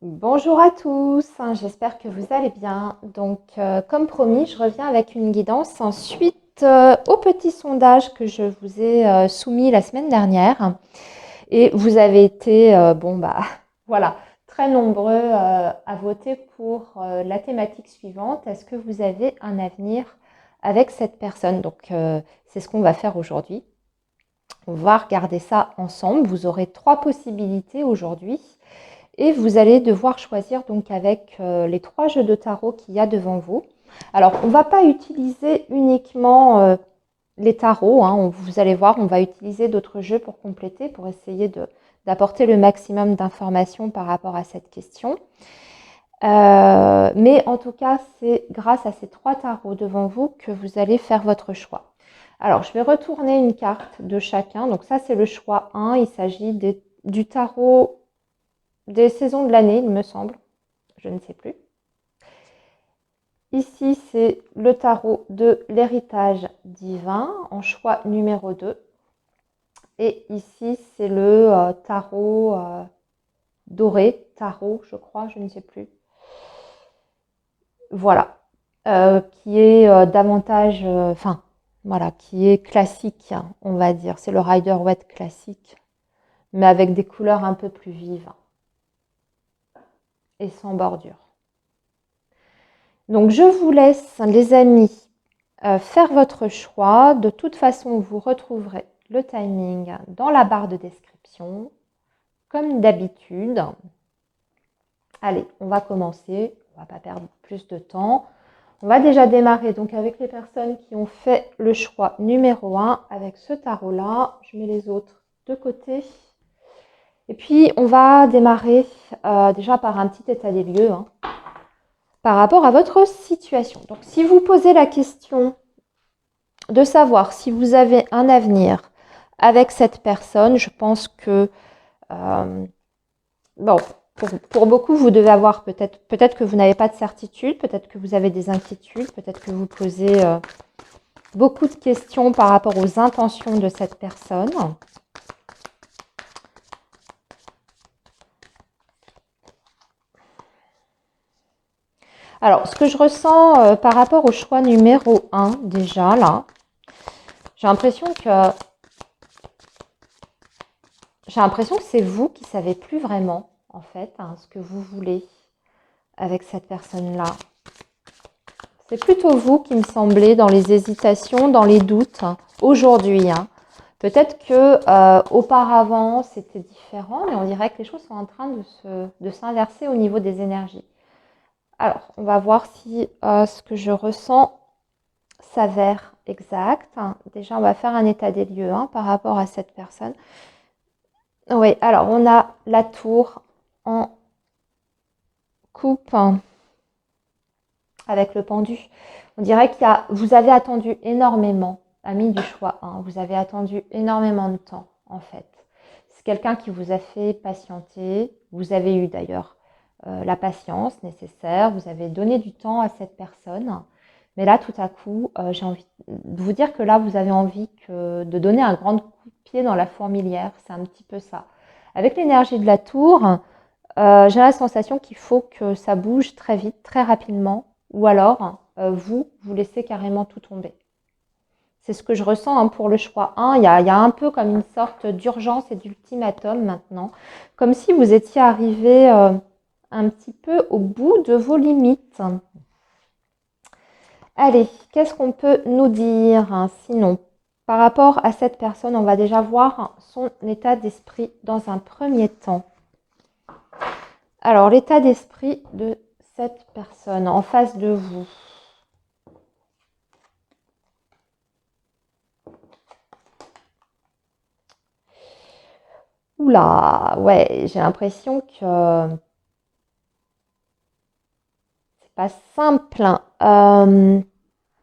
Bonjour à tous, j'espère que vous allez bien. Donc, comme promis, je reviens avec une guidance suite au petit sondage que je vous ai soumis la semaine dernière. Et vous avez été, voilà, très nombreux à voter pour la thématique suivante. Est-ce que vous avez un avenir avec cette personne? Donc, c'est ce qu'on va faire aujourd'hui. On va regarder ça ensemble. Vous aurez 3 possibilités aujourd'hui. Et vous allez devoir choisir donc avec les 3 jeux de tarot qu'il y a devant vous. Alors, on ne va pas utiliser uniquement les tarots, hein. Vous allez voir, on va utiliser d'autres jeux pour compléter, pour essayer d'apporter le maximum d'informations par rapport à cette question. Mais en tout cas, c'est grâce à ces 3 tarots devant vous que vous allez faire votre choix. Alors, je vais retourner une carte de chacun. Donc ça, c'est le choix 1. Il s'agit du tarot des saisons de l'année, il me semble. Je ne sais plus. Ici, c'est le tarot de l'héritage divin en choix numéro 2. Et ici, c'est le tarot doré, tarot, je crois, je ne sais plus. Voilà. Qui est davantage, voilà, qui est classique, hein, on va dire. C'est le Rider-Waite classique, mais avec des couleurs un peu plus vives et sans bordure. Donc, je vous laisse, les amis, faire votre choix. De toute façon, vous retrouverez le timing dans la barre de description, comme d'habitude. Allez, on va commencer. On ne va pas perdre plus de temps. On va déjà démarrer donc avec les personnes qui ont fait le choix numéro 1 avec ce tarot-là. Je mets les autres de côté. Et puis, on va démarrer déjà par un petit état des lieux par rapport à votre situation. Donc, si vous posez la question de savoir si vous avez un avenir avec cette personne, je pense que, bon, pour beaucoup, vous devez avoir peut-être que vous n'avez pas de certitude, peut-être que vous avez des inquiétudes, peut-être que vous posez beaucoup de questions par rapport aux intentions de cette personne. Alors, ce que je ressens par rapport au choix numéro 1, déjà, là, j'ai l'impression que c'est vous qui savez plus vraiment, en fait, ce que vous voulez avec cette personne-là. C'est plutôt vous qui me semblez dans les hésitations, dans les doutes, aujourd'hui. Peut-être que auparavant, c'était différent, mais on dirait que les choses sont en train de s'inverser au niveau des énergies. Alors, on va voir si ce que je ressens s'avère exact. Déjà, on va faire un état des lieux par rapport à cette personne. Oui, alors on a la tour en coupe avec le pendu. On dirait que vous avez attendu énormément, ami du choix 1. Vous avez attendu énormément de temps, en fait. C'est quelqu'un qui vous a fait patienter. Vous avez eu d'ailleurs la patience nécessaire. Vous avez donné du temps à cette personne. Mais là, tout à coup, j'ai envie de vous dire que là, vous avez envie de donner un grand coup de pied dans la fourmilière. C'est un petit peu ça. Avec l'énergie de la tour, j'ai la sensation qu'il faut que ça bouge très vite, très rapidement. Ou alors, vous laissez carrément tout tomber. C'est ce que je ressens pour le choix 1. Il y a un peu comme une sorte d'urgence et d'ultimatum maintenant. Comme si vous étiez arrivé un petit peu au bout de vos limites. Allez, qu'est-ce qu'on peut nous dire sinon? Par rapport à cette personne, on va déjà voir son état d'esprit dans un premier temps. Alors, l'état d'esprit de cette personne en face de vous. Oula, ouais, j'ai l'impression que c'est pas simple.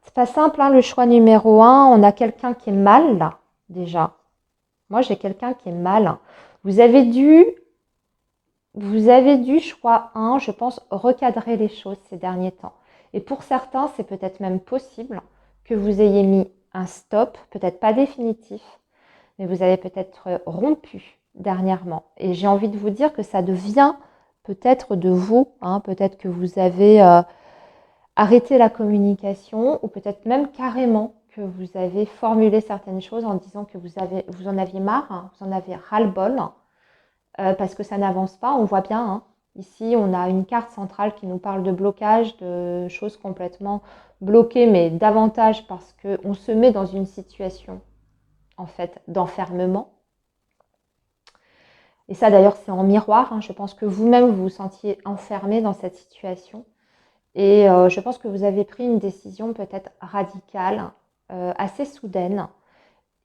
C'est pas simple, le choix numéro 1. On a quelqu'un qui est mal, là, déjà. Moi, j'ai quelqu'un qui est mal. Vous avez dû, choix 1, je pense, recadrer les choses ces derniers temps. Et pour certains, c'est peut-être même possible que vous ayez mis un stop, peut-être pas définitif, mais vous avez peut-être rompu dernièrement. Et j'ai envie de vous dire que ça devient peut-être de vous, hein, peut-être que vous avez arrêté la communication ou peut-être même carrément que vous avez formulé certaines choses en disant que vous en aviez marre, hein, vous en avez ras-le-bol, parce que ça n'avance pas, on voit bien. Hein. Ici, on a une carte centrale qui nous parle de blocage, de choses complètement bloquées, mais davantage parce qu'on se met dans une situation, en fait, d'enfermement. Et ça, d'ailleurs, c'est en miroir. Hein. Je pense que vous-même, vous vous sentiez enfermé dans cette situation. Et je pense que vous avez pris une décision peut-être radicale, assez soudaine.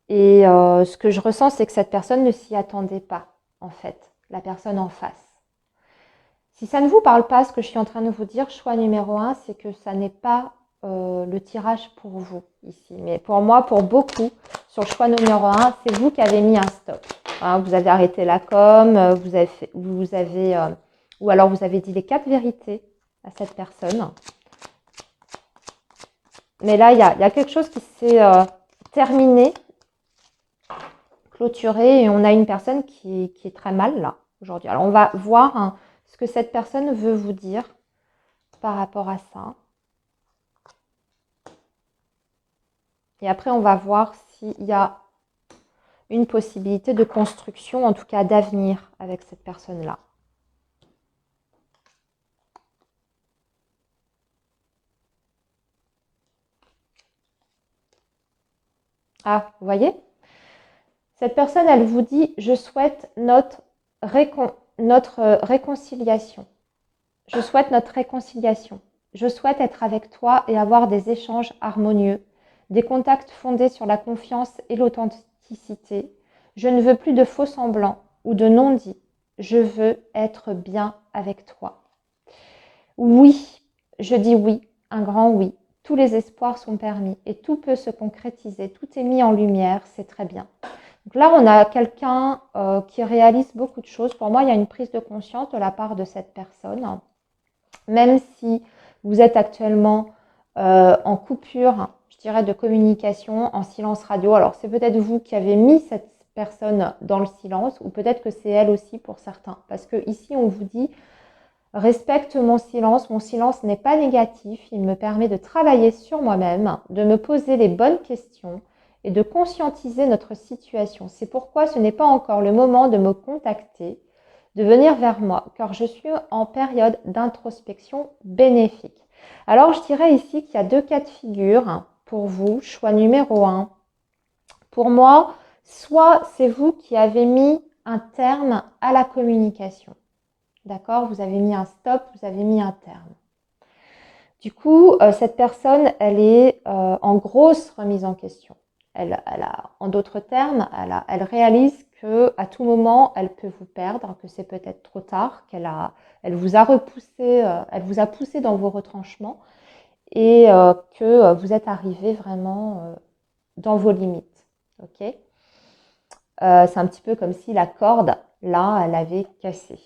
Et ce que je ressens, c'est que cette personne ne s'y attendait pas, en fait, la personne en face. Si ça ne vous parle pas, ce que je suis en train de vous dire, choix numéro 1, c'est que ça n'est pas le tirage pour vous ici. Mais pour moi, pour beaucoup, sur le choix numéro 1, c'est vous qui avez mis un stop. Hein, vous avez arrêté la com, ou alors vous avez dit les 4 vérités à cette personne. Mais là, il y a quelque chose qui s'est terminé, clôturé, et on a une personne qui est très mal là, aujourd'hui. Alors, on va voir hein, ce que cette personne veut vous dire par rapport à ça. Et après, on va voir s'il y a une possibilité de construction, en tout cas d'avenir avec cette personne-là. Ah, vous voyez? Cette personne, elle vous dit, je souhaite notre réconciliation. Je souhaite notre réconciliation. Je souhaite être avec toi et avoir des échanges harmonieux, des contacts fondés sur la confiance et l'authenticité. Je ne veux plus de faux semblants ou de non-dits. Je veux être bien avec toi. Oui, je dis oui, un grand oui. Tous les espoirs sont permis et tout peut se concrétiser. Tout est mis en lumière, c'est très bien. Donc là, on a quelqu'un qui réalise beaucoup de choses. Pour moi, il y a une prise de conscience de la part de cette personne. Même si vous êtes actuellement en coupure, je dirais, de communication, en silence radio. Alors, c'est peut-être vous qui avez mis cette personne dans le silence ou peut-être que c'est elle aussi pour certains. Parce que ici, on vous dit, respecte mon silence n'est pas négatif, il me permet de travailler sur moi-même, de me poser les bonnes questions et de conscientiser notre situation. C'est pourquoi ce n'est pas encore le moment de me contacter, de venir vers moi, car je suis en période d'introspection bénéfique. Alors, je dirais ici qu'il y a 2 cas de figure pour vous. Choix numéro 1. Pour moi, soit c'est vous qui avez mis un terme à la communication. D'accord? Vous avez mis un stop, vous avez mis un terme. Du coup, cette personne, elle est en grosse remise en question. En d'autres termes, elle réalise qu'à tout moment, elle peut vous perdre, que c'est peut-être trop tard, elle vous a repoussé, elle vous a poussé dans vos retranchements et que vous êtes arrivé vraiment dans vos limites. Ok? C'est un petit peu comme si la corde, là, elle avait cassé.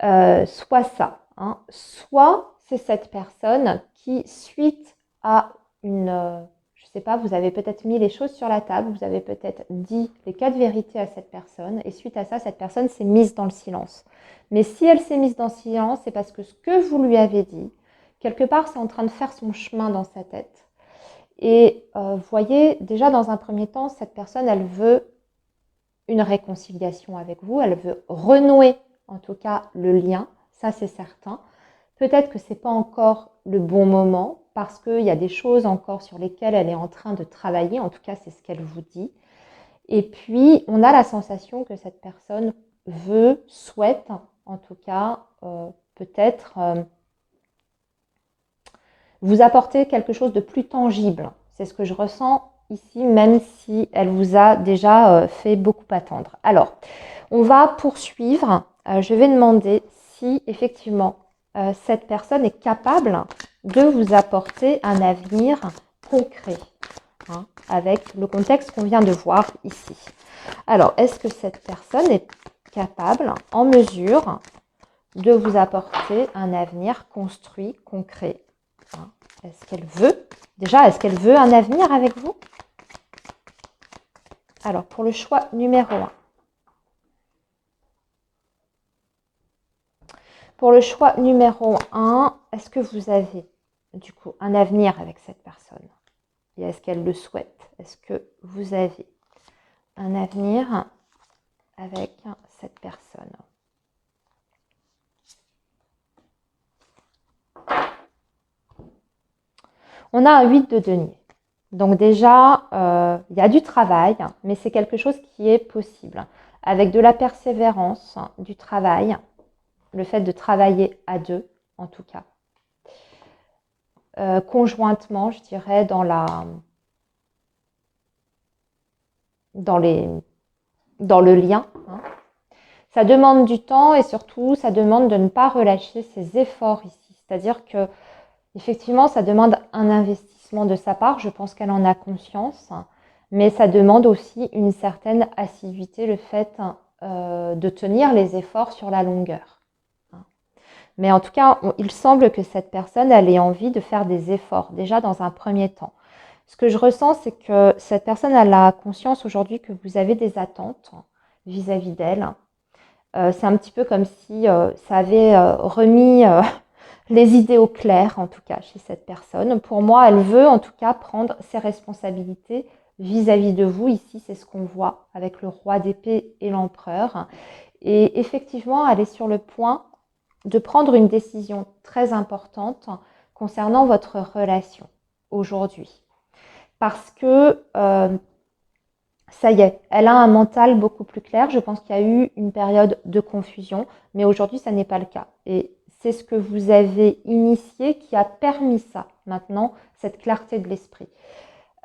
Soit ça, hein, soit c'est cette personne qui, suite à une, je sais pas, vous avez peut-être mis les choses sur la table, vous avez peut-être dit les 4 vérités à cette personne, et suite à ça, cette personne s'est mise dans le silence. Mais si elle s'est mise dans le silence, c'est parce que ce que vous lui avez dit, quelque part, c'est en train de faire son chemin dans sa tête. Et vous voyez, déjà dans un premier temps, cette personne, elle veut une réconciliation avec vous, elle veut renouer en tout cas le lien, ça c'est certain. Peut-être que ce n'est pas encore le bon moment parce qu'il y a des choses encore sur lesquelles elle est en train de travailler, en tout cas c'est ce qu'elle vous dit. Et puis on a la sensation que cette personne souhaite en tout cas peut-être vous apporter quelque chose de plus tangible. C'est ce que je ressens ici, même si elle vous a déjà fait beaucoup attendre. Alors, on va poursuivre. Je vais demander si effectivement cette personne est capable de vous apporter un avenir concret, hein, avec le contexte qu'on vient de voir ici. Alors, est-ce que cette personne est capable, en mesure, de vous apporter un avenir construit, concret, hein? Est-ce qu'elle veut, déjà, est-ce qu'elle veut un avenir avec vous? Alors, pour le choix numéro 1. Pour le choix numéro 1, est-ce que vous avez du coup un avenir avec cette personne? Et est-ce qu'elle le souhaite? Est-ce que vous avez un avenir avec cette personne? On a un 8 de denier. Donc déjà, il y a du travail, mais c'est quelque chose qui est possible. Avec de la persévérance, du travail, le fait de travailler à deux, en tout cas. Conjointement, je dirais, dans le lien. Ça demande du temps et surtout, ça demande de ne pas relâcher ses efforts ici. C'est-à-dire que, effectivement, ça demande un investissement de sa part. Je pense qu'elle en a conscience. Mais ça demande aussi une certaine assiduité, le fait de tenir les efforts sur la longueur. Mais en tout cas, il semble que cette personne, elle ait envie de faire des efforts, déjà dans un premier temps. Ce que je ressens, c'est que cette personne, elle a conscience aujourd'hui que vous avez des attentes vis-à-vis d'elle. C'est un petit peu comme si ça avait remis les idées au clair, en tout cas, chez cette personne. Pour moi, elle veut en tout cas prendre ses responsabilités vis-à-vis de vous. Ici, c'est ce qu'on voit avec le roi d'épée et l'empereur. Et effectivement, elle est sur le point de prendre une décision très importante concernant votre relation aujourd'hui. Parce que ça y est, elle a un mental beaucoup plus clair. Je pense qu'il y a eu une période de confusion, mais aujourd'hui, ça n'est pas le cas. Et c'est ce que vous avez initié qui a permis ça, maintenant, cette clarté de l'esprit.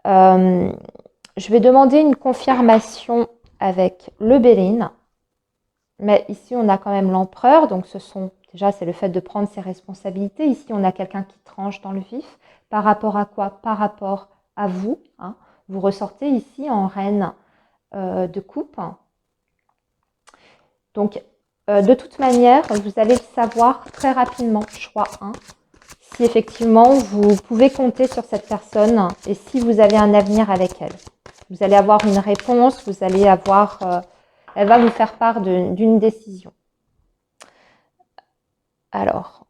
Je vais demander une confirmation avec le Béline, mais ici, on a quand même l'empereur, donc déjà, c'est le fait de prendre ses responsabilités. Ici, on a quelqu'un qui tranche dans le vif. Par rapport à quoi? Par rapport à vous. Vous ressortez ici en reine de coupe. Donc, de toute manière, vous allez le savoir très rapidement, choix 1, si effectivement vous pouvez compter sur cette personne et si vous avez un avenir avec elle. Vous allez avoir une réponse, vous allez avoir, elle va vous faire part d'une décision. Alors,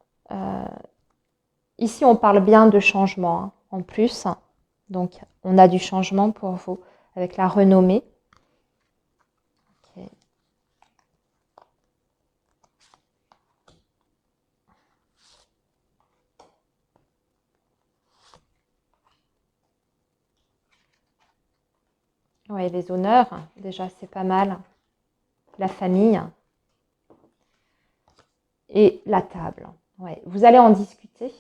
ici on parle bien de changement en plus, donc on a du changement pour vous avec la renommée. Okay. Oui, les honneurs, déjà c'est pas mal. La famille et la table. Ouais. Vous allez en discuter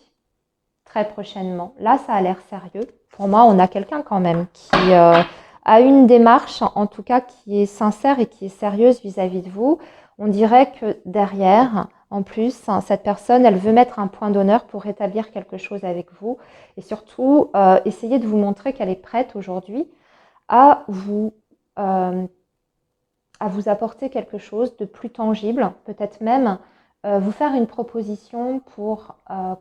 très prochainement. Là, ça a l'air sérieux. Pour moi, on a quelqu'un quand même qui a une démarche, en tout cas, qui est sincère et qui est sérieuse vis-à-vis de vous. On dirait que derrière, en plus, cette personne, elle veut mettre un point d'honneur pour rétablir quelque chose avec vous et surtout essayer de vous montrer qu'elle est prête aujourd'hui à vous apporter quelque chose de plus tangible, peut-être même vous faire une proposition pour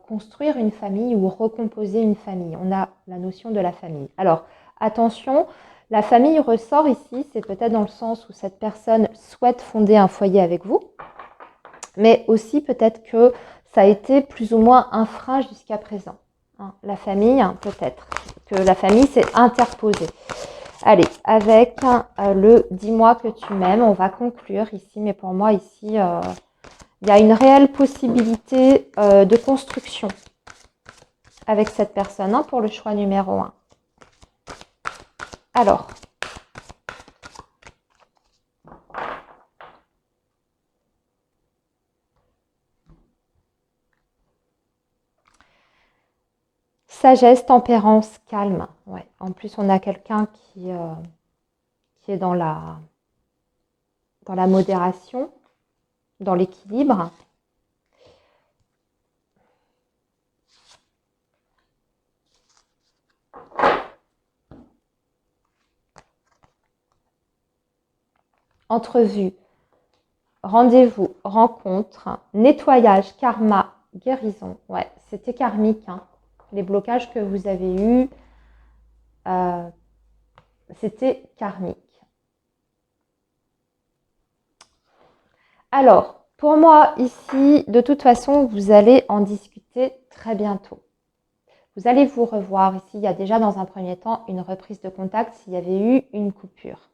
construire une famille ou recomposer une famille. On a la notion de la famille. Alors, attention, la famille ressort ici, c'est peut-être dans le sens où cette personne souhaite fonder un foyer avec vous, mais aussi peut-être que ça a été plus ou moins un frein jusqu'à présent. La famille, peut-être, que la famille s'est interposée. Allez, avec le « dis-moi que tu m'aimes », on va conclure ici, mais pour moi ici, il y a une réelle possibilité de construction avec cette personne pour le choix numéro 1. Alors, sagesse, tempérance, calme. Ouais. En plus, on a quelqu'un qui est dans la modération, dans l'équilibre. Entrevue, rendez-vous, rencontre, nettoyage, karma, guérison. Ouais, c'était karmique. Les blocages que vous avez eus, c'était karmique. Alors, Pour moi, ici, de toute façon, vous allez en discuter très bientôt. Vous allez vous revoir. Ici, il y a déjà dans un premier temps une reprise de contact s'il y avait eu une coupure.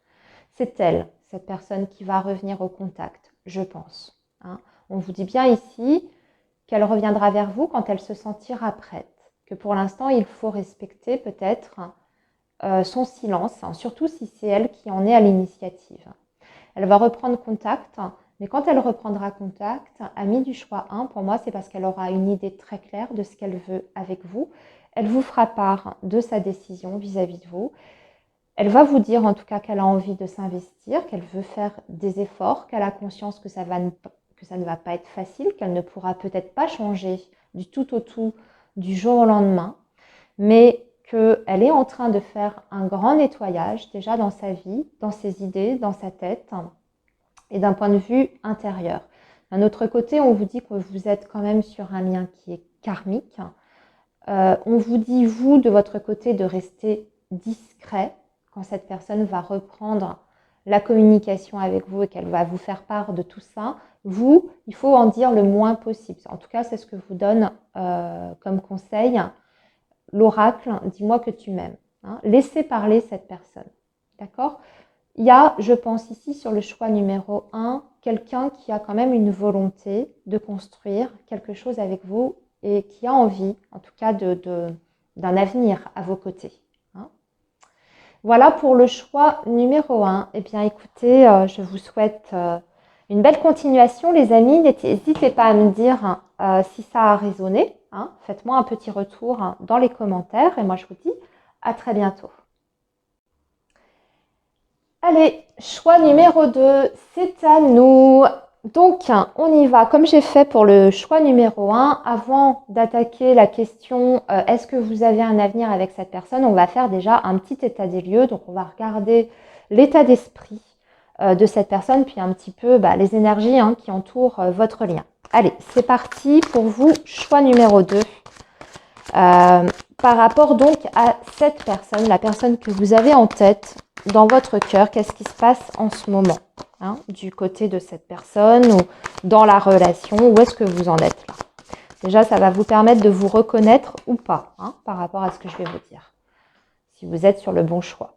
C'est elle, cette personne qui va revenir au contact, je pense. Hein. On vous dit bien ici qu'elle reviendra vers vous quand elle se sentira prête. Que pour l'instant, il faut respecter peut-être son silence, hein, surtout si c'est elle qui en est à l'initiative. Elle va reprendre contact, mais quand elle reprendra contact, amie du choix 1, pour moi, c'est parce qu'elle aura une idée très claire de ce qu'elle veut avec vous. Elle vous fera part de sa décision vis-à-vis de vous. Elle va vous dire en tout cas qu'elle a envie de s'investir, qu'elle veut faire des efforts, qu'elle a conscience que ça ne va pas être facile, qu'elle ne pourra peut-être pas changer du tout au tout du jour au lendemain, mais qu'elle est en train de faire un grand nettoyage déjà dans sa vie, dans ses idées, dans sa tête et d'un point de vue intérieur. D'un autre côté, on vous dit que vous êtes quand même sur un lien qui est karmique. On vous dit, vous, de votre côté, de rester discret quand cette personne va reprendre la communication avec vous et qu'elle va vous faire part de tout ça. Vous, il faut en dire le moins possible. En tout cas, c'est ce que vous donne comme conseil l'oracle. Dis-moi que tu m'aimes. Hein. Laissez parler cette personne. D'accord ? Il y a, je pense ici, sur le choix numéro 1, quelqu'un qui a quand même une volonté de construire quelque chose avec vous et qui a envie, en tout cas, d'un avenir à vos côtés. Hein. Voilà pour le choix numéro 1. Eh bien, écoutez, je vous souhaite une belle continuation, les amis. N'hésitez pas à me dire si ça a résonné. Hein. Faites-moi un petit retour dans les commentaires et moi, je vous dis à très bientôt. Allez, choix numéro 2, c'est à nous. Donc, on y va. Comme j'ai fait pour le choix numéro 1, avant d'attaquer la question est-ce que vous avez un avenir avec cette personne, on va faire déjà un petit état des lieux. Donc, on va regarder l'état d'esprit de cette personne, puis un petit peu les énergies qui entourent votre lien. Allez, c'est parti pour vous, choix numéro 2. Par rapport donc à cette personne, la personne que vous avez en tête dans votre cœur, qu'est-ce qui se passe en ce moment du côté de cette personne ou dans la relation, où est-ce que vous en êtes là? Déjà, ça va vous permettre de vous reconnaître ou pas par rapport à ce que je vais vous dire, si vous êtes sur le bon choix.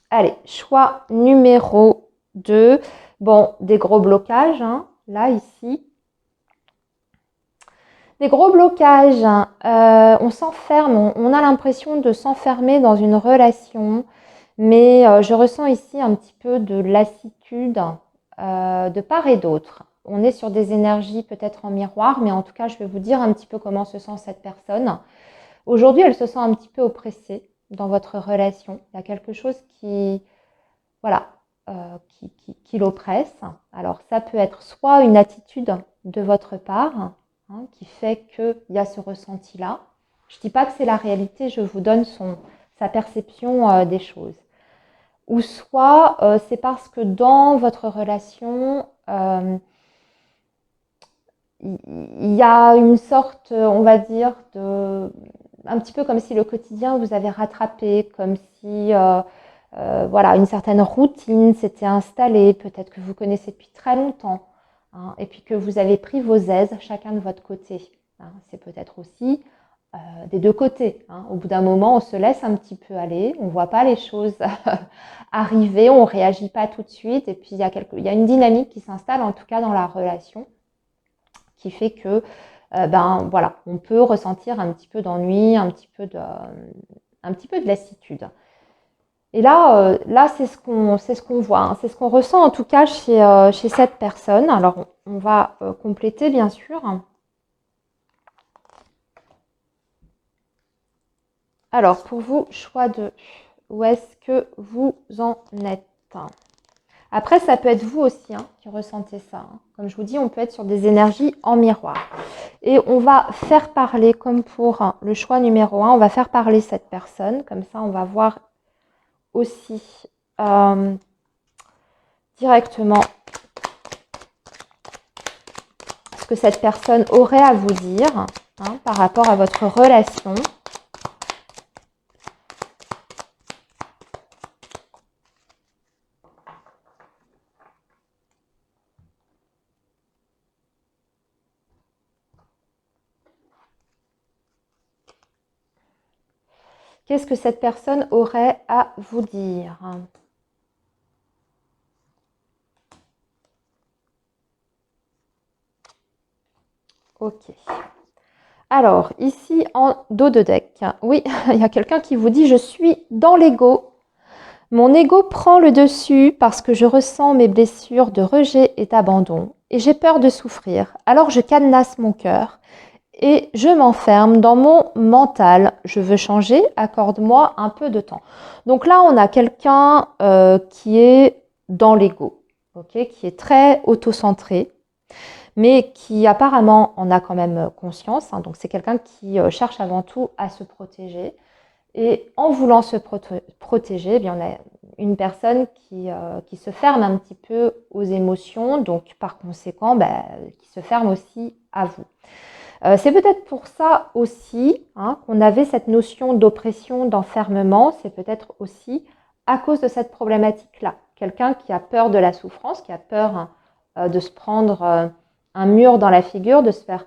Allez, choix numéro 2. Bon, des gros blocages, là, ici. Des gros blocages, on s'enferme, on a l'impression de s'enfermer dans une relation, mais je ressens ici un petit peu de lassitude de part et d'autre. On est sur des énergies peut-être en miroir, mais en tout cas, je vais vous dire un petit peu comment se sent cette personne. Aujourd'hui, elle se sent un petit peu oppressée dans votre relation. Il y a quelque chose qui, voilà, qui l'oppresse. Alors, ça peut être soit une attitude de votre part, qui fait qu'il y a ce ressenti-là. Je ne dis pas que c'est la réalité, je vous donne sa perception des choses. Ou soit c'est parce que dans votre relation, il y a une sorte, on va dire, un petit peu comme si le quotidien vous avait rattrapé, comme si voilà, une certaine routine s'était installée, peut-être que vous connaissez depuis très longtemps, et puis que vous avez pris vos aises chacun de votre côté. C'est peut-être aussi des deux côtés. Au bout d'un moment, on se laisse un petit peu aller, on ne voit pas les choses arriver, on ne réagit pas tout de suite, et puis il y a une dynamique qui s'installe, en tout cas dans la relation, qui fait que voilà, on peut ressentir un petit peu d'ennui, un petit peu de lassitude. Et là, c'est ce qu'on voit, c'est ce qu'on ressent en tout cas chez cette personne. Alors, on va compléter bien sûr. Alors, pour vous, choix 2, où est-ce que vous en êtes? Après, ça peut être vous aussi qui ressentez ça. Comme je vous dis, on peut être sur des énergies en miroir. Et on va faire parler, comme pour le choix numéro 1, on va faire parler cette personne. Comme ça, on va voir aussi directement ce que cette personne aurait à vous dire par rapport à votre relation. Qu'est-ce que cette personne aurait à vous dire? Ok. Alors, ici en dos de deck, oui, il y a quelqu'un qui vous dit « Je suis dans l'ego. Mon ego prend le dessus parce que je ressens mes blessures de rejet et d'abandon et j'ai peur de souffrir. Alors je cadenasse mon cœur et je m'enferme dans mon mental. Je veux changer, accorde-moi un peu de temps. » Donc là, on a quelqu'un qui est dans l'ego, okay, qui est très auto-centré, mais qui apparemment en a quand même conscience. Hein, donc c'est quelqu'un qui cherche avant tout à se protéger. Et en voulant se protéger, eh bien, on a une personne qui se ferme un petit peu aux émotions, donc par conséquent, qui se ferme aussi à vous. C'est peut-être pour ça aussi qu'on avait cette notion d'oppression, d'enfermement. C'est peut-être aussi à cause de cette problématique-là. Quelqu'un qui a peur de la souffrance, qui a peur de se prendre un mur dans la figure, de se faire,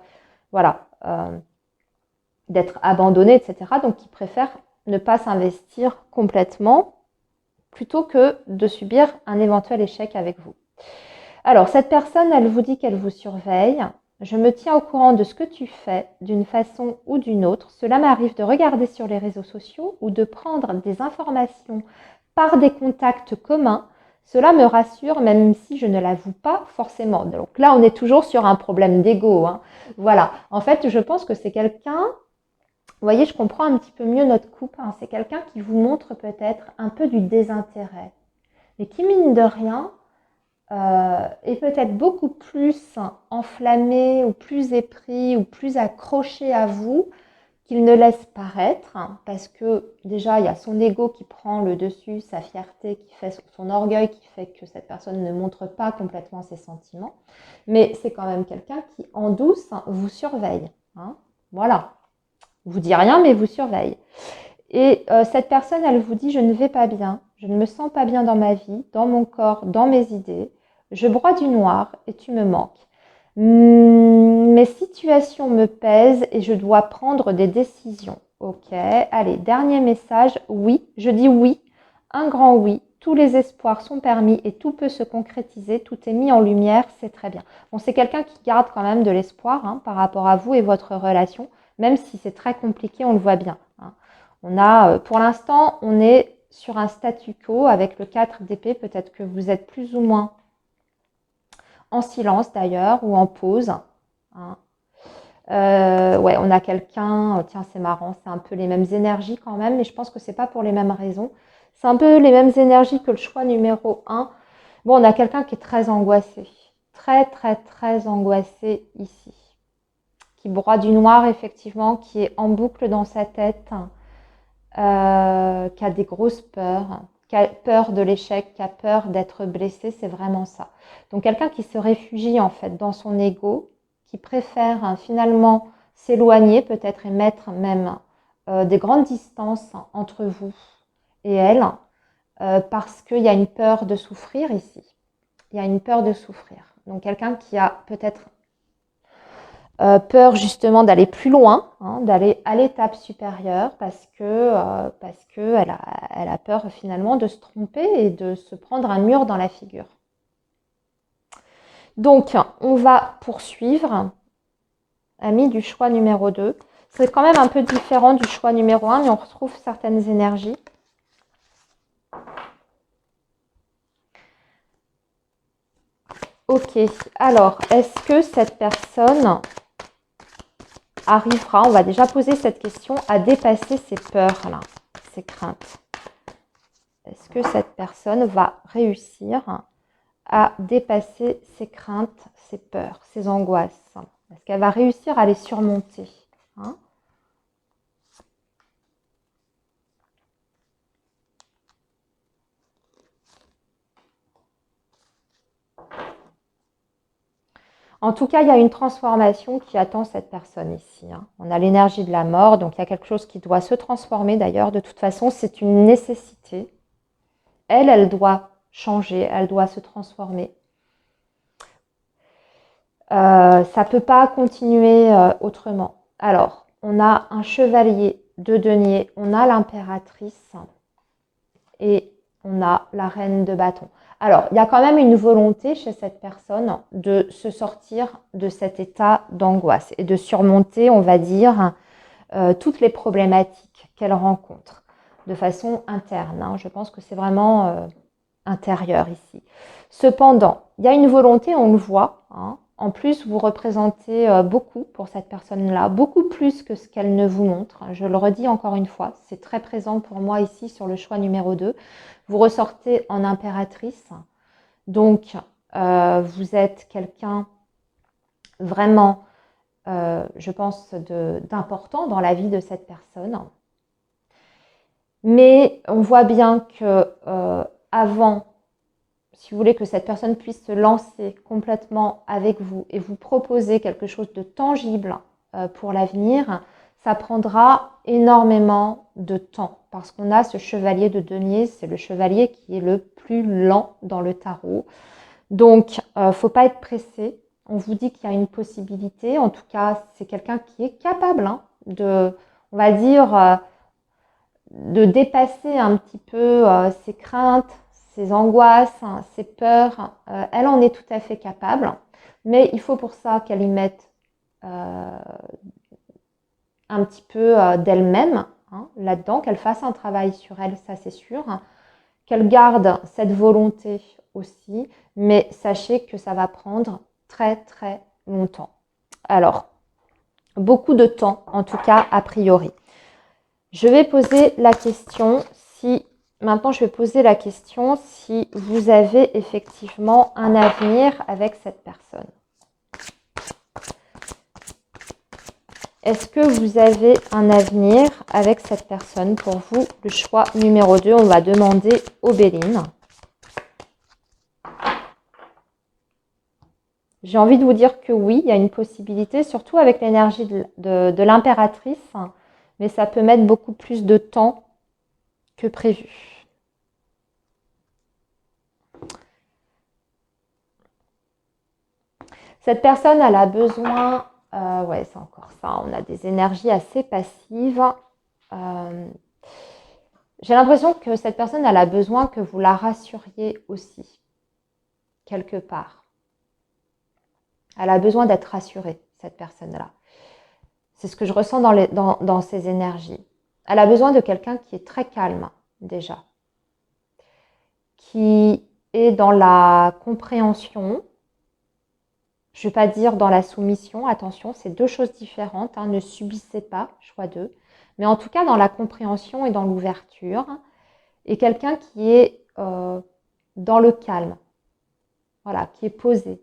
voilà, d'être abandonné, etc. Donc qui préfère ne pas s'investir complètement plutôt que de subir un éventuel échec avec vous. Alors, cette personne, elle vous dit qu'elle vous surveille. Je me tiens au courant de ce que tu fais d'une façon ou d'une autre. Cela m'arrive de regarder sur les réseaux sociaux ou de prendre des informations par des contacts communs. Cela me rassure même si je ne l'avoue pas forcément. Donc là, on est toujours sur un problème d'ego. Hein. Voilà. En fait, je pense que c'est quelqu'un... Vous voyez, je comprends un petit peu mieux notre couple. Hein. C'est quelqu'un qui vous montre peut-être un peu du désintérêt. Mais qui, mine de rien, est peut-être beaucoup plus enflammé ou plus épris ou plus accroché à vous qu'il ne laisse paraître, hein, parce que déjà il y a son ego qui prend le dessus, sa fierté qui fait son orgueil qui fait que cette personne ne montre pas complètement ses sentiments, mais c'est quand même quelqu'un qui en douce vous surveille, hein, voilà, vous dit rien mais vous surveille. Et cette personne, elle vous dit « Je ne vais pas bien, je ne me sens pas bien dans ma vie, dans mon corps, dans mes idées. Je broie du noir et tu me manques. Mes situations me pèsent et je dois prendre des décisions. » Ok, allez, dernier message. Oui, je dis oui, un grand oui. Tous les espoirs sont permis et tout peut se concrétiser. Tout est mis en lumière, c'est très bien. Bon, c'est quelqu'un qui garde quand même de l'espoir par rapport à vous et votre relation, même si c'est très compliqué, on le voit bien. On a, pour l'instant, on est sur un statu quo avec le 4 d'épée. Peut-être que vous êtes plus ou moins en silence d'ailleurs ou en pause. Hein. Ouais, on a quelqu'un, tiens, c'est marrant, c'est un peu les mêmes énergies quand même, mais je pense que c'est pas pour les mêmes raisons. C'est un peu les mêmes énergies que le choix numéro 1. Bon, on a quelqu'un qui est très angoissé. Très, très, très angoissé ici. Qui broie du noir, effectivement, qui est en boucle dans sa tête. Qui a des grosses peurs, qui a peur de l'échec, qui a peur d'être blessé, c'est vraiment ça. Donc quelqu'un qui se réfugie en fait dans son ego, qui préfère finalement s'éloigner peut-être et mettre même des grandes distances entre vous et elle, parce qu'il y a une peur de souffrir ici. Il y a une peur de souffrir. Donc quelqu'un qui a peut-être peur justement d'aller plus loin, d'aller à l'étape supérieure parce que elle a peur finalement de se tromper et de se prendre un mur dans la figure. Donc, on va poursuivre. Amis du choix numéro 2. C'est quand même un peu différent du choix numéro 1, mais on retrouve certaines énergies. Ok, alors, est-ce que cette personne arrivera, on va déjà poser cette question, à dépasser ces peurs-là, ces craintes? Est-ce que cette personne va réussir à dépasser ses craintes, ses peurs, ses angoisses? Est-ce qu'elle va réussir à les surmonter? En tout cas, il y a une transformation qui attend cette personne ici. On a l'énergie de la mort, donc il y a quelque chose qui doit se transformer d'ailleurs. De toute façon, c'est une nécessité. Elle doit changer, elle doit se transformer. Ça ne peut pas continuer autrement. Alors, on a un chevalier de denier, on a l'impératrice et on a la reine de bâton. Alors, il y a quand même une volonté chez cette personne de se sortir de cet état d'angoisse et de surmonter, on va dire, toutes les problématiques qu'elle rencontre de façon interne. Hein. Je pense que c'est vraiment intérieur ici. Cependant, il y a une volonté, on le voit. Hein. En plus, vous représentez beaucoup pour cette personne-là, beaucoup plus que ce qu'elle ne vous montre. Je le redis encore une fois, c'est très présent pour moi ici sur le choix numéro 2. Vous ressortez en impératrice. Donc, vous êtes quelqu'un vraiment, je pense, d'important dans la vie de cette personne. Mais on voit bien que avant, si vous voulez que cette personne puisse se lancer complètement avec vous et vous proposer quelque chose de tangible pour l'avenir, ça prendra énormément de temps parce qu'on a ce chevalier de denier, c'est le chevalier qui est le plus lent dans le tarot. Donc, faut pas être pressé. On vous dit qu'il y a une possibilité. En tout cas, c'est quelqu'un qui est capable de, on va dire, de dépasser un petit peu ses craintes, ses angoisses, ses peurs. Elle en est tout à fait capable. Mais il faut pour ça qu'elle y mette un petit peu d'elle-même là-dedans, qu'elle fasse un travail sur elle, ça c'est sûr. Qu'elle garde cette volonté aussi, mais sachez que ça va prendre très très longtemps. Alors, beaucoup de temps en tout cas a priori. Je vais poser la question si, maintenant je vais poser la question si vous avez effectivement un avenir avec cette personne. Est-ce que vous avez un avenir avec cette personne? Pour vous, le choix numéro 2, on va demander aux Bélines. J'ai envie de vous dire que oui, il y a une possibilité, surtout avec l'énergie de l'impératrice, mais ça peut mettre beaucoup plus de temps que prévu. Cette personne, elle a besoin, ouais, c'est encore ça, on a des énergies assez passives. J'ai l'impression que cette personne, elle a besoin que vous la rassuriez aussi, quelque part. Elle a besoin d'être rassurée, cette personne-là. C'est ce que je ressens dans ses énergies. Elle a besoin de quelqu'un qui est très calme, déjà. Qui est dans la compréhension. Je ne vais pas dire dans la soumission. Attention, c'est deux choses différentes. Ne subissez pas, choix 2. Mais en tout cas, dans la compréhension et dans l'ouverture. Et quelqu'un qui est dans le calme. Voilà, qui est posé.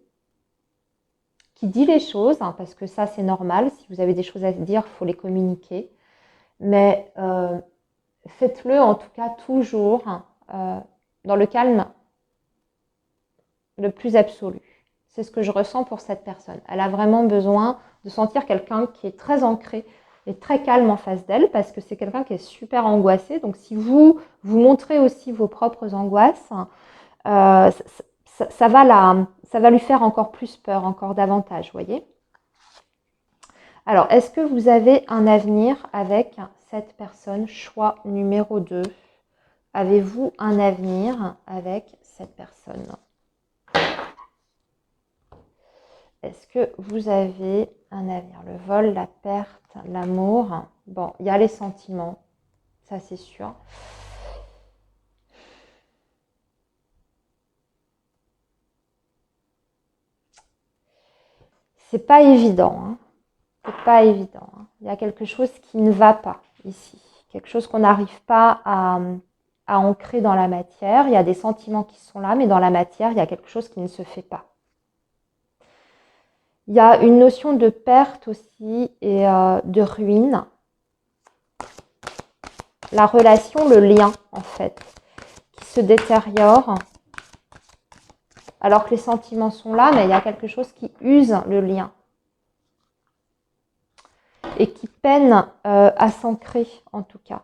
Qui dit les choses, parce que ça c'est normal, si vous avez des choses à dire, il faut les communiquer. Mais faites-le en tout cas toujours dans le calme le plus absolu. C'est ce que je ressens pour cette personne. Elle a vraiment besoin de sentir quelqu'un qui est très ancré et très calme en face d'elle parce que c'est quelqu'un qui est super angoissé. Donc si vous montrez aussi vos propres angoisses, ça va lui faire encore plus peur, encore davantage, vous voyez. Alors, est-ce que vous avez un avenir avec cette personne? Choix numéro 2. Avez-vous un avenir avec cette personne? Est-ce que vous avez un avenir? Le vol, la perte, l'amour. Bon, il y a les sentiments, ça c'est sûr. C'est pas évident, c'est pas évident. Il y a quelque chose qui ne va pas ici, quelque chose qu'on n'arrive pas à ancrer dans la matière. Il y a des sentiments qui sont là, mais dans la matière, il y a quelque chose qui ne se fait pas. Il y a une notion de perte aussi et de ruine. La relation, le lien en fait, qui se détériore. Alors que les sentiments sont là, mais il y a quelque chose qui use le lien. Et qui peine à s'ancrer en tout cas.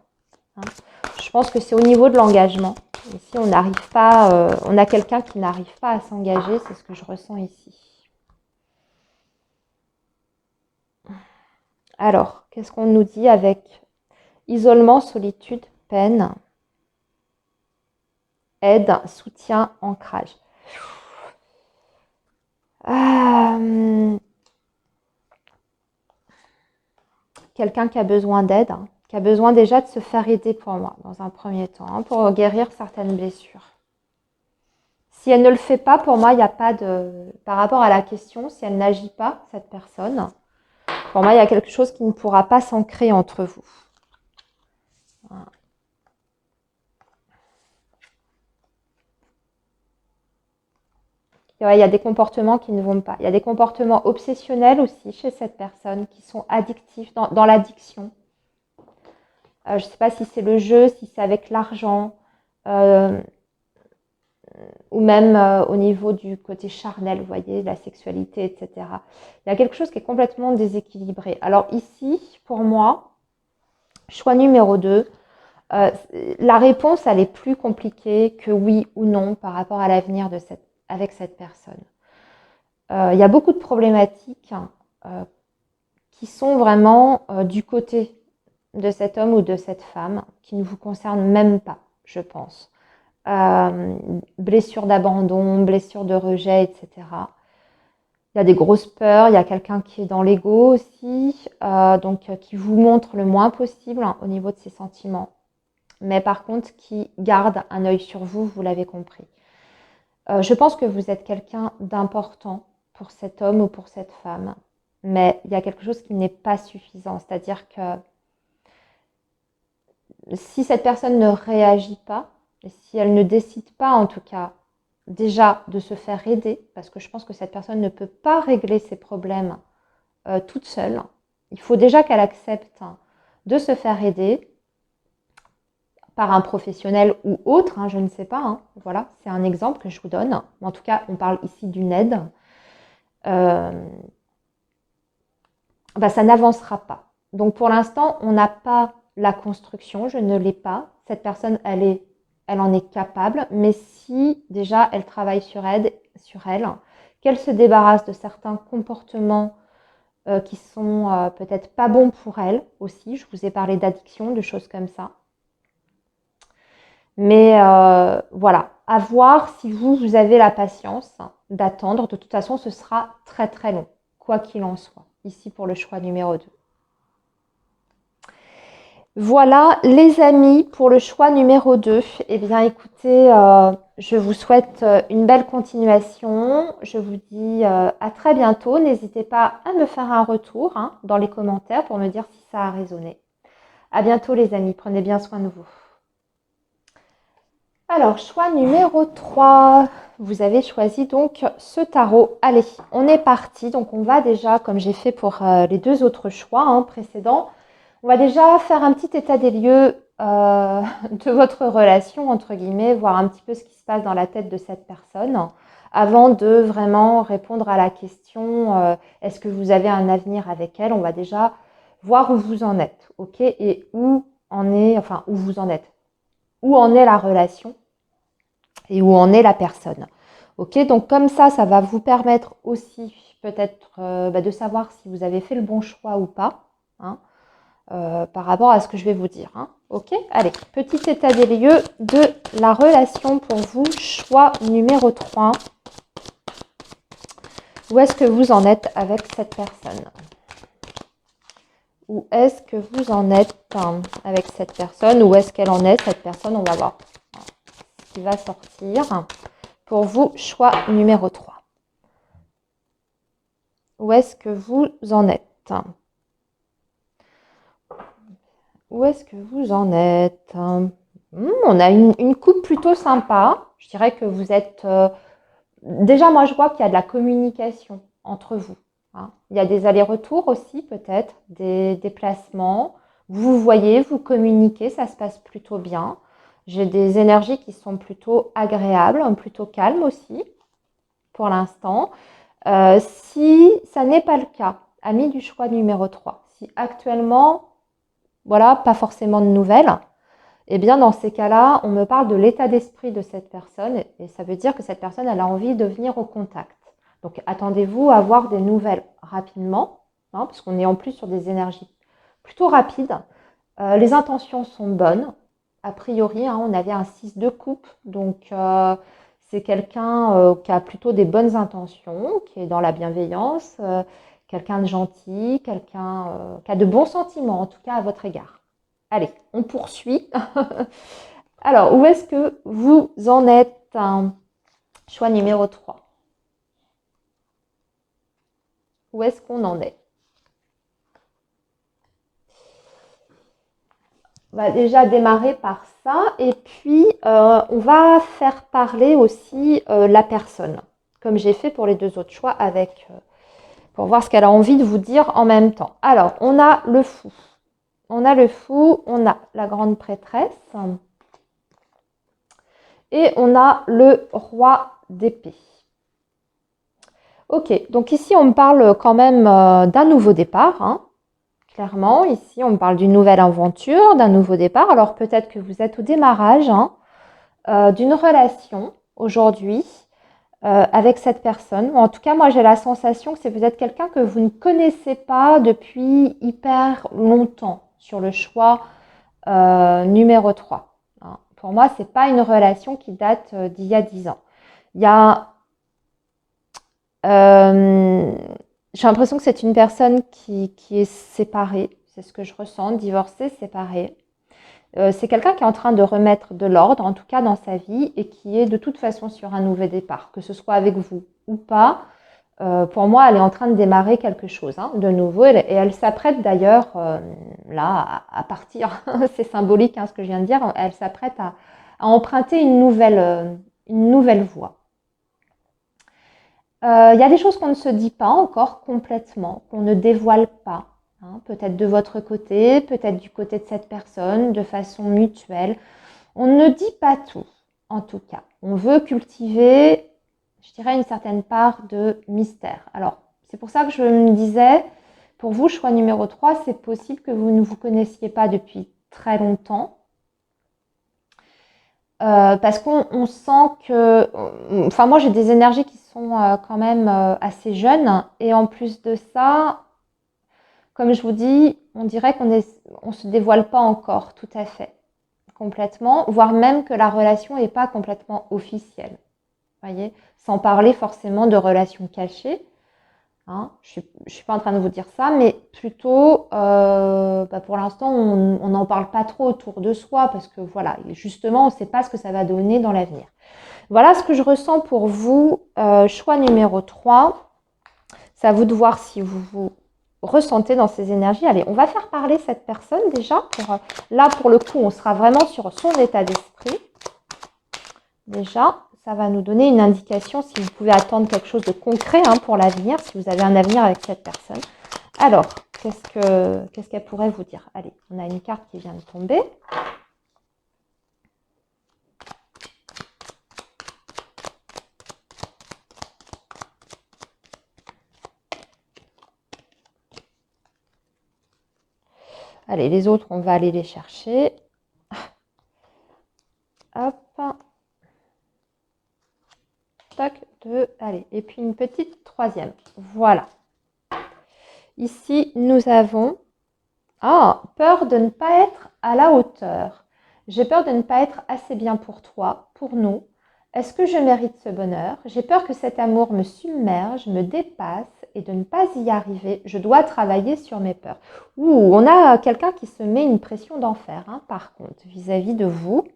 Je pense que c'est au niveau de l'engagement. Ici, on n'arrive pas, on a quelqu'un qui n'arrive pas à s'engager, c'est ce que je ressens ici. Alors, qu'est-ce qu'on nous dit avec Isolement, solitude, peine, aide, soutien, ancrage. Quelqu'un qui a besoin d'aide, qui a besoin déjà de se faire aider pour moi, dans un premier temps, pour guérir certaines blessures. Si elle ne le fait pas, pour moi, il n'y a pas de... Par rapport à la question, si elle n'agit pas, cette personne, pour moi, il y a quelque chose qui ne pourra pas s'ancrer entre vous. Voilà. Ouais, il y a des comportements qui ne vont pas. Il y a des comportements obsessionnels aussi chez cette personne qui sont addictifs, dans l'addiction. Je ne sais pas si c'est le jeu, si c'est avec l'argent, ou même au niveau du côté charnel, vous voyez, la sexualité, etc. Il y a quelque chose qui est complètement déséquilibré. Alors ici, pour moi, choix numéro 2, la réponse, elle est plus compliquée que oui ou non par rapport à l'avenir avec cette personne. Il y a beaucoup de problématiques qui sont vraiment du côté de cet homme ou de cette femme, qui ne vous concernent même pas, je pense. Blessure d'abandon, blessure de rejet, etc. Il y a des grosses peurs, il y a quelqu'un qui est dans l'ego aussi, donc qui vous montre le moins possible au niveau de ses sentiments, mais par contre qui garde un œil sur vous, vous l'avez compris. Je pense que vous êtes quelqu'un d'important pour cet homme ou pour cette femme, mais il y a quelque chose qui n'est pas suffisant, c'est-à-dire que si cette personne ne réagit pas, et si elle ne décide pas en tout cas déjà de se faire aider, parce que je pense que cette personne ne peut pas régler ses problèmes toute seule, il faut déjà qu'elle accepte de se faire aider par un professionnel ou autre, je ne sais pas, voilà, c'est un exemple que je vous donne, en tout cas on parle ici d'une aide, ça n'avancera pas. Donc pour l'instant, on n'a pas la construction, je ne l'ai pas. Cette personne, elle en est capable, mais si déjà elle travaille sur elle, qu'elle se débarrasse de certains comportements qui sont peut-être pas bons pour elle aussi. Je vous ai parlé d'addiction, de choses comme ça. Mais voilà, à voir si vous avez la patience d'attendre. De toute façon, ce sera très très long, quoi qu'il en soit, ici pour le choix numéro 2. Voilà les amis pour le choix numéro 2. Eh bien écoutez, je vous souhaite une belle continuation. Je vous dis à très bientôt. N'hésitez pas à me faire un retour dans les commentaires pour me dire si ça a résonné. À bientôt les amis, prenez bien soin de vous. Alors, choix numéro 3. Vous avez choisi donc ce tarot. Allez, on est parti. Donc on va déjà, comme j'ai fait pour les 2 autres choix précédents, on va déjà faire un petit état des lieux de votre relation, entre guillemets, voir un petit peu ce qui se passe dans la tête de cette personne, avant de vraiment répondre à la question est-ce que vous avez un avenir avec elle? On va déjà voir où vous en êtes, ok? Et où vous en êtes. Où en est la relation et où en est la personne. Ok, donc comme ça va vous permettre aussi peut-être de savoir si vous avez fait le bon choix ou pas. Par rapport à ce que je vais vous dire. Ok, allez, petit état des lieux de la relation pour vous, choix numéro 3. Où est-ce que vous en êtes avec cette personne? Où est-ce que vous en êtes avec cette personne? Où est-ce qu'elle en est, cette personne? On va voir ce qui va sortir. Pour vous, choix numéro 3. Où est-ce que vous en êtes? Où est-ce que vous en êtes? On a une coupe plutôt sympa. Je dirais que vous êtes... déjà, moi, je vois qu'il y a de la communication entre vous. Il y a des allers-retours aussi, peut-être, des déplacements. Vous voyez, vous communiquez, ça se passe plutôt bien. J'ai des énergies qui sont plutôt agréables, plutôt calmes aussi, pour l'instant. Si ça n'est pas le cas, amis du choix numéro 3, si actuellement... voilà, pas forcément de nouvelles, eh bien dans ces cas-là, on me parle de l'état d'esprit de cette personne et ça veut dire que cette personne, elle a envie de venir au contact. Donc attendez-vous à avoir des nouvelles rapidement, parce qu'on est en plus sur des énergies plutôt rapides. Les intentions sont bonnes. A priori, hein, on avait un 6 de coupe, donc c'est quelqu'un qui a plutôt des bonnes intentions, qui est dans la bienveillance, quelqu'un de gentil, quelqu'un qui a de bons sentiments, en tout cas à votre égard. Allez, on poursuit. Alors, où est-ce que vous en êtes? Choix numéro 3. Où est-ce qu'on en est? On va déjà démarrer par ça et puis on va faire parler aussi la personne, comme j'ai fait pour les deux autres choix pour voir ce qu'elle a envie de vous dire en même temps. Alors, on a le fou. On a le fou, on a la grande prêtresse et on a le roi d'épée. Ok, donc ici on me parle quand même d'un nouveau départ, hein. Clairement, ici, on me parle d'une nouvelle aventure, d'un nouveau départ. Alors, peut-être que vous êtes au démarrage d'une relation aujourd'hui avec cette personne. Ou en tout cas, moi, j'ai la sensation que c'est peut-être quelqu'un que vous ne connaissez pas depuis hyper longtemps sur le choix numéro 3. Hein. Pour moi, ce n'est pas une relation qui date d'il y a 10 ans. Il y a... j'ai l'impression que c'est une personne qui est séparée. C'est ce que je ressens, divorcée, séparée. C'est quelqu'un qui est en train de remettre de l'ordre, en tout cas dans sa vie, et qui est de toute façon sur un nouveau départ, que ce soit avec vous ou pas. Pour moi, elle est en train de démarrer quelque chose de nouveau, et elle s'apprête d'ailleurs, là, à partir. C'est symbolique ce que je viens de dire. Elle s'apprête à emprunter une nouvelle voie. Il y a des choses qu'on ne se dit pas encore complètement, qu'on ne dévoile pas. Hein, peut-être de votre côté, peut-être du côté de cette personne, de façon mutuelle. On ne dit pas tout, en tout cas. On veut cultiver, je dirais, une certaine part de mystère. Alors, c'est pour ça que je me disais, pour vous, choix numéro 3, c'est possible que vous ne vous connaissiez pas depuis très longtemps. Parce qu'on sent que... Enfin, moi, j'ai des énergies qui sont quand même assez jeunes. Et en plus de ça, comme je vous dis, on dirait on se dévoile pas encore tout à fait, complètement, voire même que la relation n'est pas complètement officielle. Voyez, sans parler forcément de relations cachées. Hein. Je ne suis pas en train de vous dire ça, mais plutôt, pour l'instant, on n'en parle pas trop autour de soi parce que voilà, justement, on ne sait pas ce que ça va donner dans l'avenir. Voilà ce que je ressens pour vous. Choix numéro 3. C'est à vous de voir si vous vous ressentez dans ces énergies. Allez, on va faire parler cette personne déjà. Là, pour le coup, on sera vraiment sur son état d'esprit. Déjà, ça va nous donner une indication si vous pouvez attendre quelque chose de concret pour l'avenir, si vous avez un avenir avec cette personne. Alors, qu'est-ce qu'elle pourrait vous dire? Allez, on a une carte qui vient de tomber. Allez, les autres, on va aller les chercher. Hop. Tac, 2, allez. Et puis une petite troisième. Voilà. Ici, nous avons peur de ne pas être à la hauteur. J'ai peur de ne pas être assez bien pour toi, pour nous. Est-ce que je mérite ce bonheur? J'ai peur que cet amour me submerge, me dépasse et de ne pas y arriver. Je dois travailler sur mes peurs. On a quelqu'un qui se met une pression d'enfer, par contre, vis-à-vis de vous.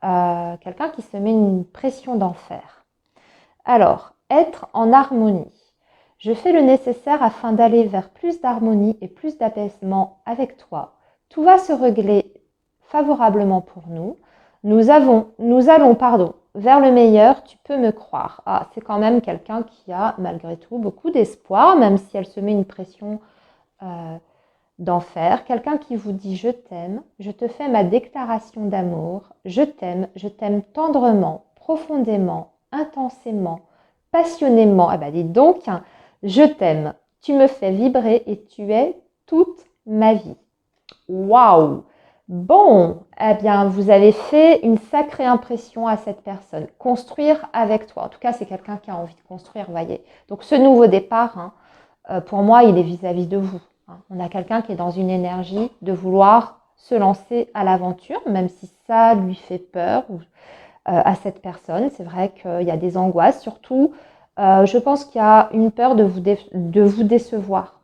Quelqu'un qui se met une pression d'enfer. Alors, être en harmonie. Je fais le nécessaire afin d'aller vers plus d'harmonie et plus d'apaisement avec toi. Tout va se régler favorablement pour nous. Nous allons, vers le meilleur, tu peux me croire. C'est quand même quelqu'un qui a malgré tout beaucoup d'espoir, même si elle se met une pression d'enfer. Quelqu'un qui vous dit je t'aime, je te fais ma déclaration d'amour, je t'aime tendrement, profondément, intensément, passionnément. Dis donc, je t'aime, tu me fais vibrer et tu es toute ma vie. Waouh! Bon, vous avez fait une sacrée impression à cette personne. Construire avec toi. En tout cas, c'est quelqu'un qui a envie de construire, voyez. Donc, ce nouveau départ, pour moi, il est vis-à-vis de vous. hein. On a quelqu'un qui est dans une énergie de vouloir se lancer à l'aventure, même si ça lui fait peur à cette personne. C'est vrai qu'il y a des angoisses, surtout, je pense qu'il y a une peur de vous décevoir.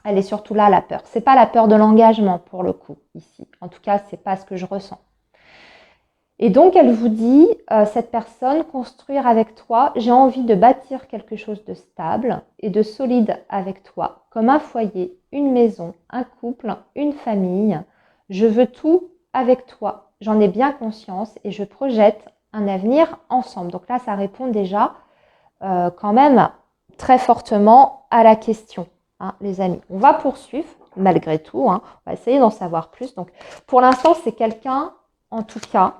Elle est surtout là, la peur. C'est pas la peur de l'engagement pour le coup, ici. En tout cas, c'est pas ce que je ressens. Et donc, elle vous dit, cette personne, construire avec toi, j'ai envie de bâtir quelque chose de stable et de solide avec toi, comme un foyer, une maison, un couple, une famille. Je veux tout avec toi. J'en ai bien conscience et je projette un avenir ensemble. Donc là, ça répond déjà quand même très fortement à la question, hein, les amis. On va poursuivre, malgré tout. Hein, on va essayer d'en savoir plus. Donc, pour l'instant, c'est quelqu'un, en tout cas,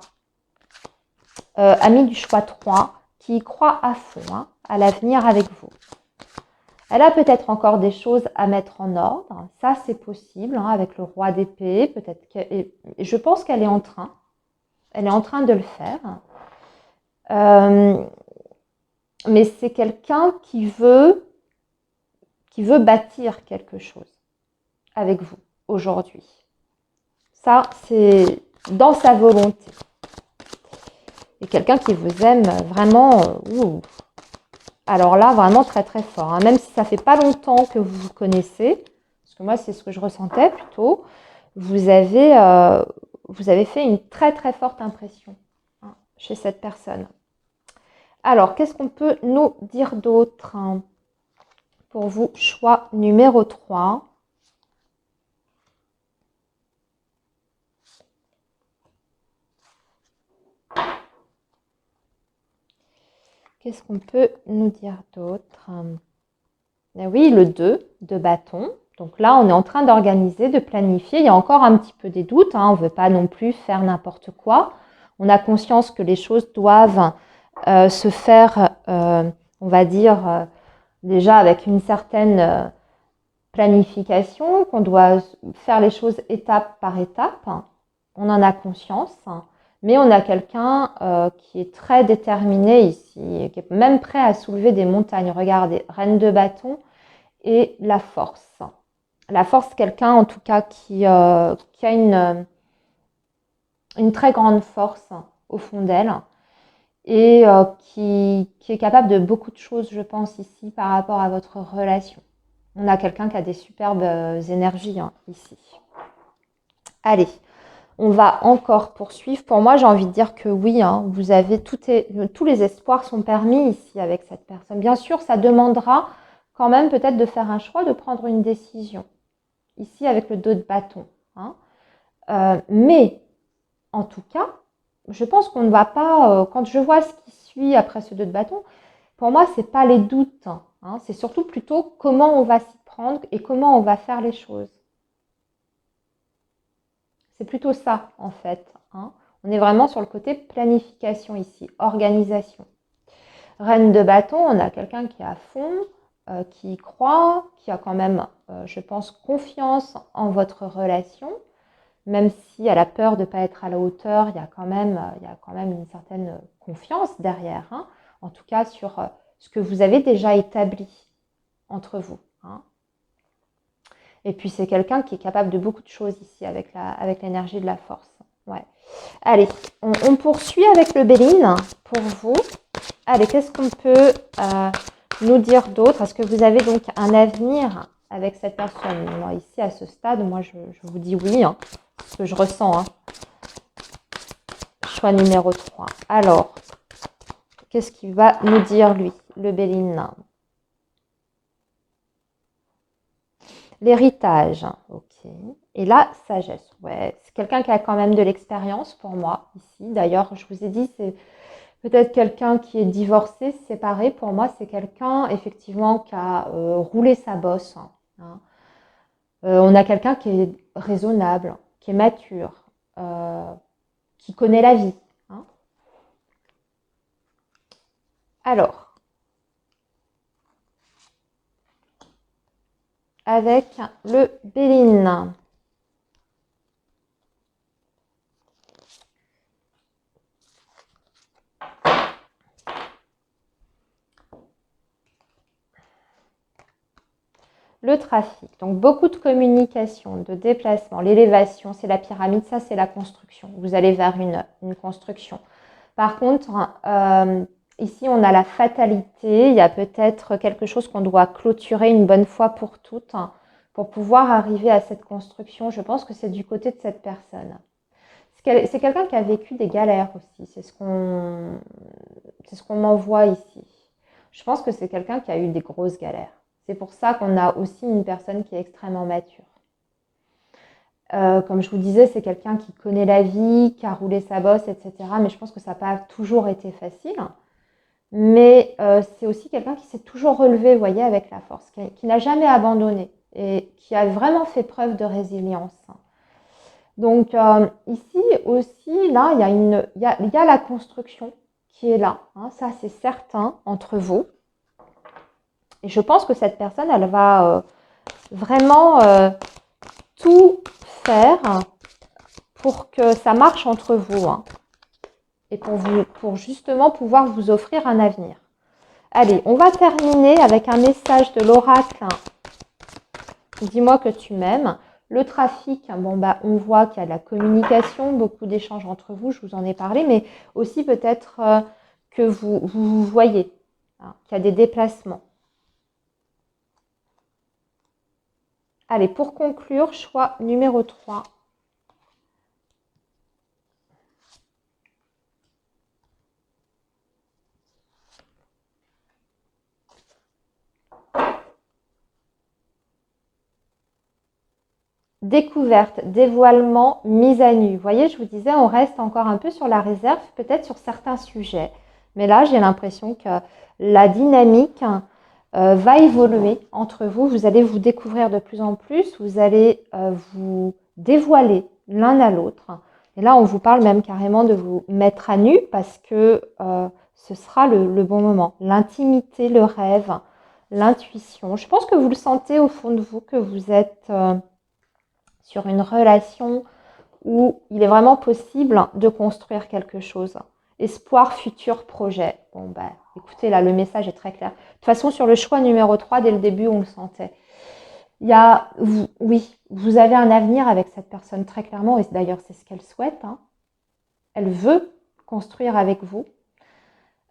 ami du choix 3, qui y croit à fond, hein, à l'avenir avec vous. Elle a peut-être encore des choses à mettre en ordre. Ça, c'est possible, hein, avec le roi d'épée. Peut-être je pense qu'elle est en train. Elle est en train de le faire. Mais c'est quelqu'un qui veut bâtir quelque chose avec vous aujourd'hui. Ça, c'est dans sa volonté. Et quelqu'un qui vous aime vraiment, alors là, vraiment très très fort. Hein. Même si ça fait pas longtemps que vous vous connaissez, parce que moi, c'est ce que je ressentais plutôt, vous avez fait une très très forte impression, hein, chez cette personne. Alors, qu'est-ce qu'on peut nous dire d'autre, hein, pour vous? Choix numéro 3. Qu'est-ce qu'on peut nous dire d'autre? Oui, le 2 de bâton. Donc là, on est en train d'organiser, de planifier. Il y a encore un petit peu des doutes. Hein. On ne veut pas non plus faire n'importe quoi. On a conscience que les choses doivent se faire, on va dire, déjà avec une certaine planification, qu'on doit faire les choses étape par étape. On en a conscience. Mais on a quelqu'un qui est très déterminé ici, qui est même prêt à soulever des montagnes. Regardez, reine de bâton et la force. La force, quelqu'un en tout cas qui a une très grande force au fond d'elle et qui est capable de beaucoup de choses, je pense, ici par rapport à votre relation. On a quelqu'un qui a des superbes énergies, hein, ici. Allez. On va encore poursuivre. Pour moi, j'ai envie de dire que oui, hein, vous avez tous les espoirs sont permis ici avec cette personne. Bien sûr, ça demandera quand même peut-être de faire un choix, de prendre une décision. Ici, avec le 2 de bâton. Hein. Mais, en tout cas, je pense qu'on ne va pas... quand je vois ce qui suit après ce 2 de bâton, pour moi, ce n'est pas les doutes. Hein, c'est surtout plutôt comment on va s'y prendre et comment on va faire les choses. C'est plutôt ça, en fait. Hein. On est vraiment sur le côté planification ici, organisation. Reine de bâton, on a quelqu'un qui est à fond, qui y croit, qui a quand même, je pense, confiance en votre relation. Même si elle a peur de ne pas être à la hauteur, il y a quand même une certaine confiance derrière. Hein. En tout cas, sur ce que vous avez déjà établi entre vous. Hein. Et puis, c'est quelqu'un qui est capable de beaucoup de choses ici avec l'énergie de la force. Ouais. Allez, on poursuit avec le Béline pour vous. Allez, qu'est-ce qu'on peut nous dire d'autre? Est-ce que vous avez donc un avenir avec cette personne? Alors, ici, à ce stade, moi, je vous dis oui, hein, ce que je ressens. Hein. Choix numéro 3. Alors, qu'est-ce qu'il va nous dire, lui, le Béline? L'héritage, ok. Et la sagesse, ouais. C'est quelqu'un qui a quand même de l'expérience pour moi, ici. D'ailleurs, je vous ai dit, c'est peut-être quelqu'un qui est divorcé, séparé. Pour moi, c'est quelqu'un, effectivement, qui a roulé sa bosse. Hein. On a quelqu'un qui est raisonnable, qui est mature, qui connaît la vie. Hein. Alors, avec le Béline. le trafic. Donc, beaucoup de communication, de déplacement. L'élévation, c'est la pyramide, ça, c'est la construction. Vous allez vers une construction. Par contre, ici, on a la fatalité. Il y a peut-être quelque chose qu'on doit clôturer une bonne fois pour toutes pour pouvoir arriver à cette construction. Je pense que c'est du côté de cette personne. C'est quelqu'un qui a vécu des galères aussi. C'est ce qu'on m'envoie ici. Je pense que c'est quelqu'un qui a eu des grosses galères. C'est pour ça qu'on a aussi une personne qui est extrêmement mature. Comme je vous disais, c'est quelqu'un qui connaît la vie, qui a roulé sa bosse, etc. Mais je pense que ça n'a pas toujours été facile. Mais c'est aussi quelqu'un qui s'est toujours relevé, vous voyez, avec la force, qui n'a jamais abandonné et qui a vraiment fait preuve de résilience. Donc ici aussi, là, il y a la construction qui est là. Hein, ça, c'est certain entre vous. Et je pense que cette personne, elle va vraiment tout faire pour que ça marche entre vous. Hein, et pour justement pouvoir vous offrir un avenir. Allez, on va terminer avec un message de l'oracle. Dis-moi que tu m'aimes. Le trafic, bon bah, on voit qu'il y a de la communication, beaucoup d'échanges entre vous, je vous en ai parlé, mais aussi peut-être que vous voyez hein, qu'il y a des déplacements. Allez, pour conclure, choix numéro 3. Découverte, dévoilement, mise à nu. Vous voyez, je vous disais, on reste encore un peu sur la réserve, peut-être sur certains sujets. Mais là, j'ai l'impression que la dynamique va évoluer entre vous. Vous allez vous découvrir de plus en plus. Vous allez vous dévoiler l'un à l'autre. Et là, on vous parle même carrément de vous mettre à nu parce que ce sera le bon moment. L'intimité, le rêve, l'intuition. Je pense que vous le sentez au fond de vous, que vous êtes sur une relation où il est vraiment possible de construire quelque chose. Espoir, futur, projet. Bon, ben, écoutez, là, le message est très clair. De toute façon, sur le choix numéro 3, dès le début, on le sentait. Il y a, oui, vous avez un avenir avec cette personne très clairement, et d'ailleurs, c'est ce qu'elle souhaite. Hein. Elle veut construire avec vous.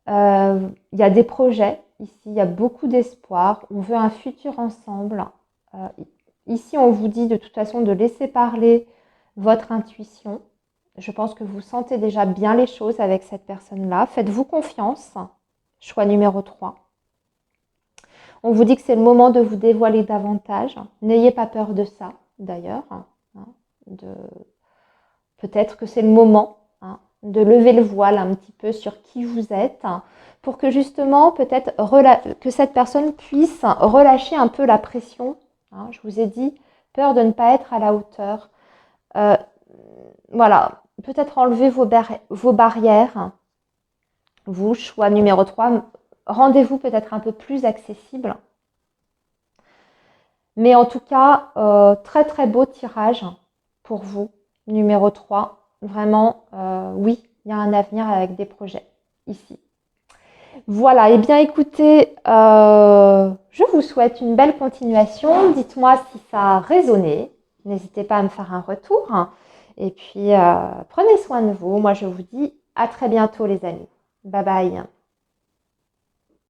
Il y a des projets ici, il y a beaucoup d'espoir. On veut un futur ensemble. Ici, on vous dit de toute façon de laisser parler votre intuition. Je pense que vous sentez déjà bien les choses avec cette personne-là. Faites-vous confiance. Choix numéro 3. On vous dit que c'est le moment de vous dévoiler davantage. N'ayez pas peur de ça, d'ailleurs. Peut-être que c'est le moment de lever le voile un petit peu sur qui vous êtes pour que justement, peut-être que cette personne puisse relâcher un peu la pression. Je vous ai dit, peur de ne pas être à la hauteur. Voilà, peut-être enlever vos barrières. Vous, choix numéro 3, rendez-vous peut-être un peu plus accessible. Mais en tout cas, très très beau tirage pour vous, numéro 3. Vraiment, oui, il y a un avenir avec des projets ici. Voilà, et bien écoutez, je vous souhaite une belle continuation. Dites-moi si ça a résonné. N'hésitez pas à me faire un retour. Et puis, prenez soin de vous. Moi, je vous dis à très bientôt les amis. Bye bye.